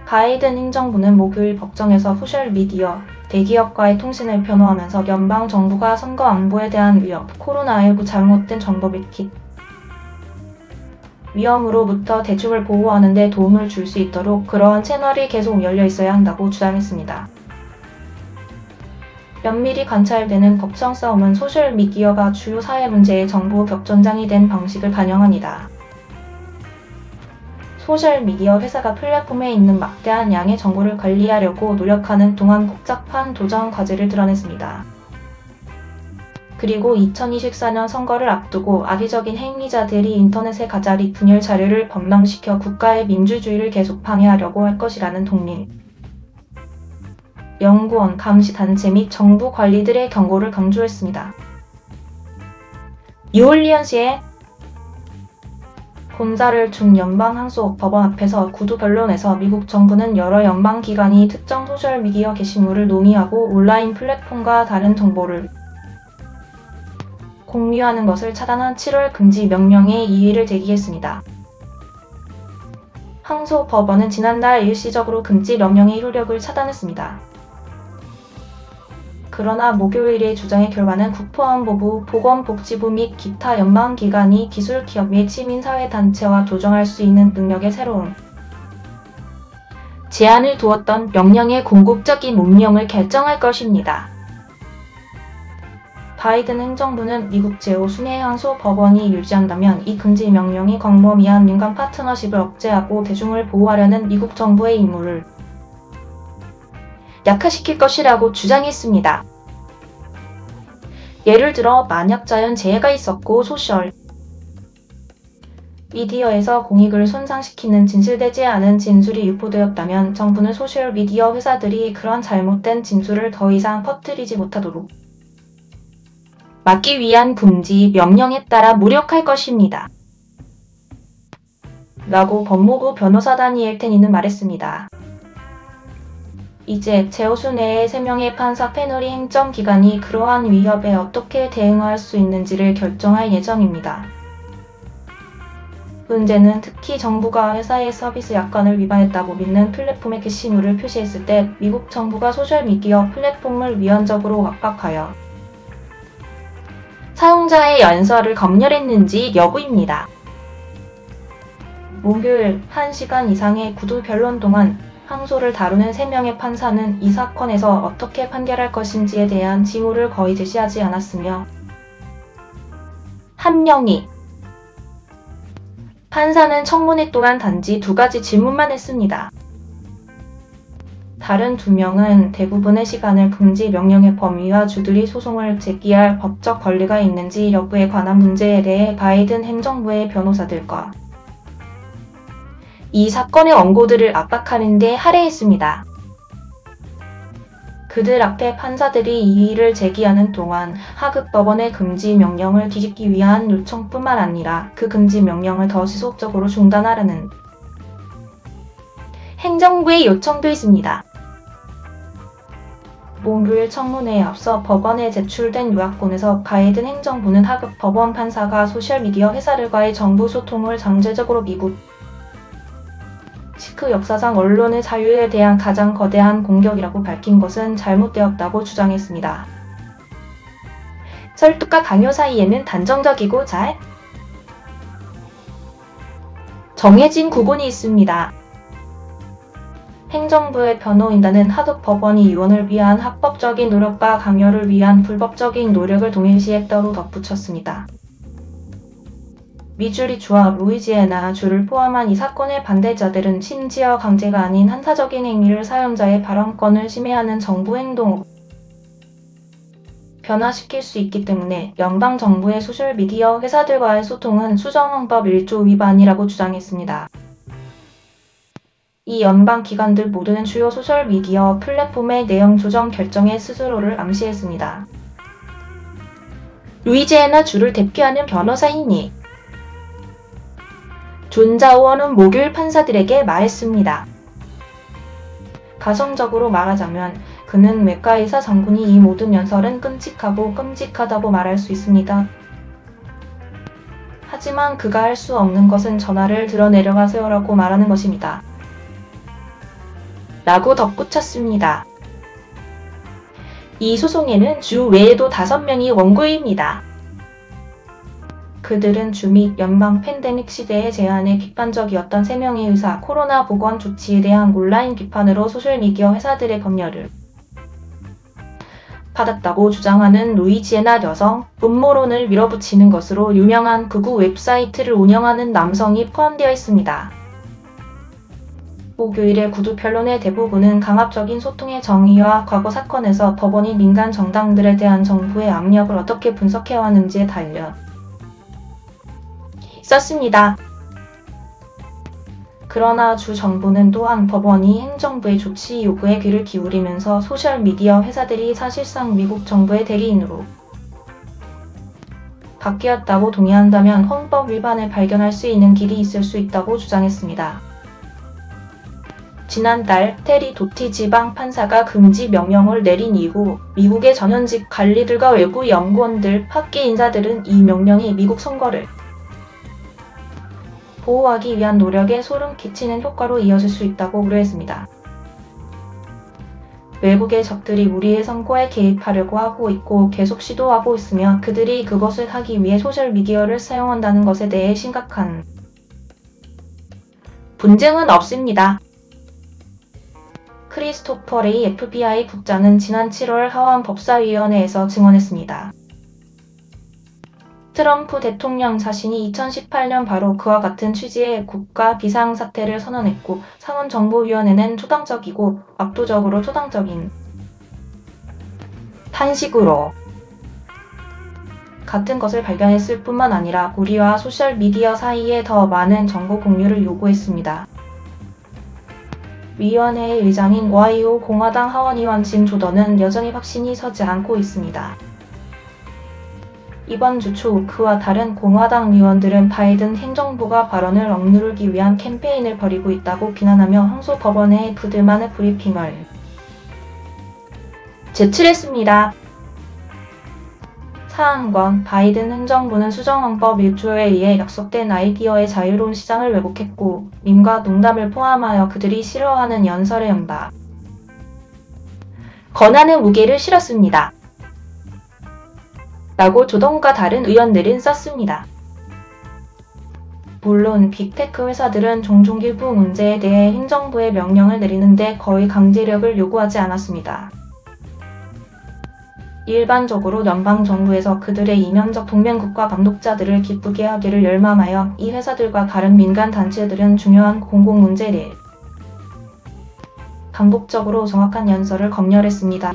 바이든 행정부는 목요일 법정에서 소셜미디어 대기업과의 통신을 변호하면서 연방 정부가 선거 안보에 대한 위협, 코로나19 잘못된 정보 밀키 위험으로부터 대중을 보호하는 데 도움을 줄 수 있도록 그러한 채널이 계속 열려 있어야 한다고 주장했습니다. 면밀히 관찰되는 법정 싸움은 소셜미디어가 주요 사회 문제의 정보 격전장이 된 방식을 반영합니다. 소셜미디어 회사가 플랫폼에 있는 막대한 양의 정보를 관리하려고 노력하는 동안 복잡한 도전 과제를 드러냈습니다. 그리고 2024년 선거를 앞두고 악의적인 행위자들이 인터넷의 가짜리 분열 자료를 범람시켜 국가의 민주주의를 계속 방해하려고 할 것이라는 독립 연구원, 감시단체 및 정부 관리들의 경고를 강조했습니다. 뉴올리언스의 곤자를 준 연방항소법원 앞에서 구두 변론에서 미국 정부는 여러 연방기관이 특정 소셜미디어 게시물을 농의하고 온라인 플랫폼과 다른 정보를 공유하는 것을 차단한 7월 금지 명령에 이의를 제기했습니다. 항소법원은 지난달 일시적으로 금지 명령의 효력을 차단했습니다. 그러나 목요일의 주장의 결과는 국토안보부, 보건복지부 및 기타 연방기관이 기술기업 및 시민사회단체와 조정할 수 있는 능력의 새로운 제한을 두었던 명령의 궁극적인 운명을 결정할 것입니다. 바이든 행정부는 미국 제5순회 항소법원이 유지한다면 이 금지 명령이 광범위한 민간 파트너십을 억제하고 대중을 보호하려는 미국 정부의 임무를 약화시킬 것이라고 주장했습니다. 예를 들어 만약 자연재해가 있었고 소셜 미디어에서 공익을 손상시키는 진실되지 않은 진술이 유포되었다면 정부는 소셜미디어 회사들이 그런 잘못된 진술을 더 이상 퍼뜨리지 못하도록 막기 위한 금지 명령에 따라 무력할 것입니다. 라고 법무부 변호사 다니엘 테니는 말했습니다. 이제 제5순회의 3명의 판사 패널이 행정기관이 그러한 위협에 어떻게 대응할 수 있는지를 결정할 예정입니다. 문제는 특히 정부가 회사의 서비스 약관을 위반했다고 믿는 플랫폼의 게시물을 표시했을 때 미국 정부가 소셜미디어 플랫폼을 위헌적으로 압박하여 사용자의 연설을 검열했는지 여부입니다. 목요일 1시간 이상의 구두 변론 동안 항소를 다루는 3명의 판사는 이 사건에서 어떻게 판결할 것인지에 대한 징후를 거의 제시하지 않았으며 한 명이 판사는 청문회 동안 단지 2가지 질문만 했습니다. 다른 2명은 대부분의 시간을 금지 명령의 범위와 주들이 소송을 제기할 법적 권리가 있는지 여부에 관한 문제에 대해 바이든 행정부의 변호사들과 이 사건의 원고들을 압박하는 데 할애했습니다. 그들 앞에 판사들이 이의를 제기하는 동안 하급 법원의 금지 명령을 뒤집기 위한 요청뿐만 아니라 그 금지 명령을 더 지속적으로 중단하라는 행정부의 요청도 있습니다. 목요일 청문회에 앞서 법원에 제출된 요약본에서 바이든 행정부는 하급 법원 판사가 소셜미디어 회사들과의 정부 소통을 잠재적으로 미국 시크 역사상 언론의 자유에 대한 가장 거대한 공격이라고 밝힌 것은 잘못되었다고 주장했습니다. 설득과 강요 사이에는 단정적이고 잘 정해진 구분이 있습니다. 행정부의 변호인단은 하급 법원이 유언을 위한 합법적인 노력과 강요를 위한 불법적인 노력을 동일시했다고 덧붙였습니다. 미주리주와 루이지애나주를 포함한 이 사건의 반대자들은 심지어 강제가 아닌 한사적인 행위를 사용자의 발언권을 침해하는 정부 행동으로 변화시킬 수 있기 때문에 연방정부의 소셜미디어 회사들과의 소통은 수정헌법 1조 위반이라고 주장했습니다. 이 연방기관들 모두는 주요 소셜미디어 플랫폼의 내용 조정 결정에 스스로를 암시했습니다. 루이지애나주를 대표하는 변호사이니 존 자우어는 목요일 판사들에게 말했습니다. 가정적으로 말하자면 그는 외과의사 장군이 이 모든 연설은 끔찍하고 끔찍하다고 말할 수 있습니다. 하지만 그가 할 수 없는 것은 전화를 들어 내려가세요라고 말하는 것입니다. 라고 덧붙였습니다. 이 소송에는 주 외에도 5명이 원고입니다. 그들은 주 및 연방 팬데믹 시대의 제한에 비판적이었던 3명의 의사 코로나 보건 조치에 대한 온라인 비판으로 소셜미디어 회사들의 검열을 받았다고 주장하는 루이지애나 여성, 음모론을 밀어붙이는 것으로 유명한 극우 웹사이트를 운영하는 남성이 포함되어 있습니다. 목요일의 구두 변론의 대부분은 강압적인 소통의 정의와 과거 사건에서 법원이 민간 정당들에 대한 정부의 압력을 어떻게 분석해왔는지에 달려 있었습니다. 그러나 주 정부는 또한 법원이 행정부의 조치 요구에 귀를 기울이면서 소셜미디어 회사들이 사실상 미국 정부의 대리인으로 바뀌었다고 동의한다면 헌법 위반을 발견할 수 있는 길이 있을 수 있다고 주장했습니다. 지난달 테리 도티 지방 판사가 금지 명령을 내린 이후 미국의 전현직 관리들과 외부 연구원들, 학계 인사들은 이 명령이 미국 선거를 보호하기 위한 노력에 소름 끼치는 효과로 이어질 수 있다고 우려했습니다. 외국의 적들이 우리의 선거에 개입하려고 하고 있고 계속 시도하고 있으며 그들이 그것을 하기 위해 소셜미디어를 사용한다는 것에 대해 심각한 분쟁은 없습니다. 크리스토퍼 레이 FBI 국장은 지난 7월 하원 법사위원회에서 증언했습니다. 트럼프 대통령 자신이 2018년 바로 그와 같은 취지의 국가 비상사태를 선언했고 상원정보위원회는 초당적이고 압도적으로 초당적인 탄식으로 같은 것을 발견했을 뿐만 아니라 우리와 소셜미디어 사이에 더 많은 정보 공유를 요구했습니다. 위원회의 의장인 오하이오 공화당 하원의원 짐 조던은 여전히 확신이 서지 않고 있습니다. 이번 주 초 그와 다른 공화당 의원들은 바이든 행정부가 발언을 억누르기 위한 캠페인을 벌이고 있다고 비난하며 항소법원에 그들만의 브리핑을 제출했습니다. 사안건 바이든 행정부는 수정헌법 1조에 의해 약속된 아이디어의 자유로운 시장을 왜곡했고 밈과 농담을 포함하여 그들이 싫어하는 연설에 응답 권한의 무게를 실었습니다. 라고 조던과 다른 의원들은 썼습니다. 물론 빅테크 회사들은 종종 일부 문제에 대해 행정부의 명령을 내리는데 거의 강제력을 요구하지 않았습니다. 일반적으로 연방정부에서 그들의 이면적 동맹국가 감독자들을 기쁘게 하기를 열망하여 이 회사들과 다른 민간 단체들은 중요한 공공문제에 반복적으로 정확한 연설을 검열했습니다.